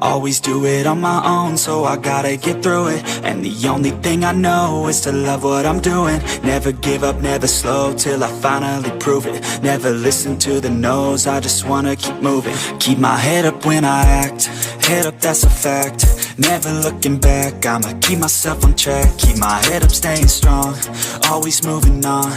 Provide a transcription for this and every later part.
Always do it on my own, so I gotta get through it. And the only thing I know is to love what I'm doing. Never give up, never slow, till I finally prove it. Never listen to the no's, I just wanna keep moving. Keep my head up when I act, head up, that's a fact. Never looking back, I'ma keep myself on track. Keep my head up, staying strong, always moving on.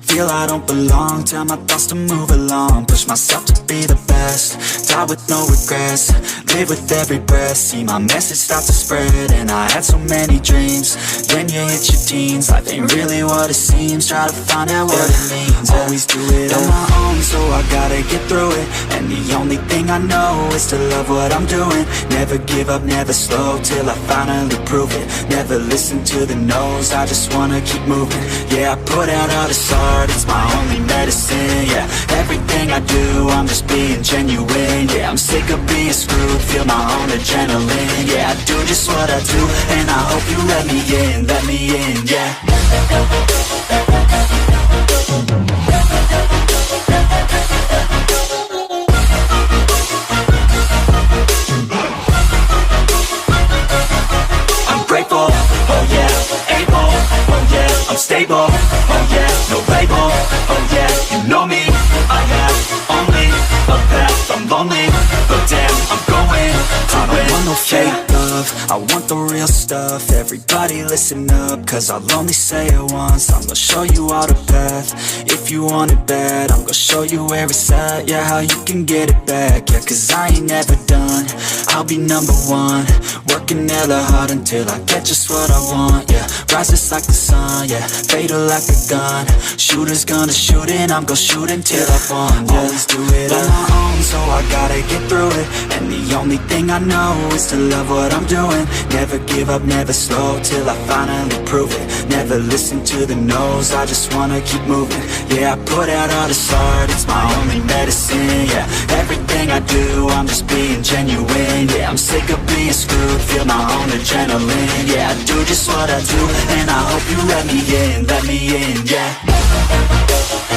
Feel I don't belong, tell my thoughts to move along. Push myself to be the best, die with no regrets. Live with every breath, see my message start to spread. And I had so many dreams, then you hit your teens. Life ain't really what it seems, try to find out what it means. Always do it on my own, so I gotta get through it. And the only thing I know is to love what I'm doing. Never give up, never slow, till I finally prove it. Never listen to the no's, I just wanna keep moving. Yeah, I put out all this art, it's my only medicine. Yeah, everything I do, I'm just being genuine. Yeah, I'm sick of being screwed, feel my own adrenaline. Yeah, I do just what I do, and I hope you let me in, yeah. I'm grateful, oh yeah, able, oh yeah, I'm stable, oh yeah, no label, oh yeah, you know me, I have only a path, I'm lonely, but damn, I'm going to win. I don't want no fake love, I want the real stuff. Everybody listen up, cause I'll only say it once. I'm gonna show you all the path, if you want it bad. I'm gonna show you where it's at, yeah, how you can get it back. Yeah, cause I ain't never done, I'll be number one. Working hella hard until I get just what I want, yeah. Rises like the sun, yeah, fatal like a gun. Shooter's gonna shoot and I'm gonna shoot until I won, yeah. Always do it on my own, so I gotta get through it. And the only thing I know is to love what I'm doing. Never give up, never slow, till I finally prove it. Never listen to the no's, I just wanna keep moving. Yeah, I put out all this art, it's my only medicine. Yeah, everything I do, I'm just being genuine. Yeah, I'm sick of being screwed, feel my own adrenaline. Yeah, I do just what I do, and I hope you let me in, yeah.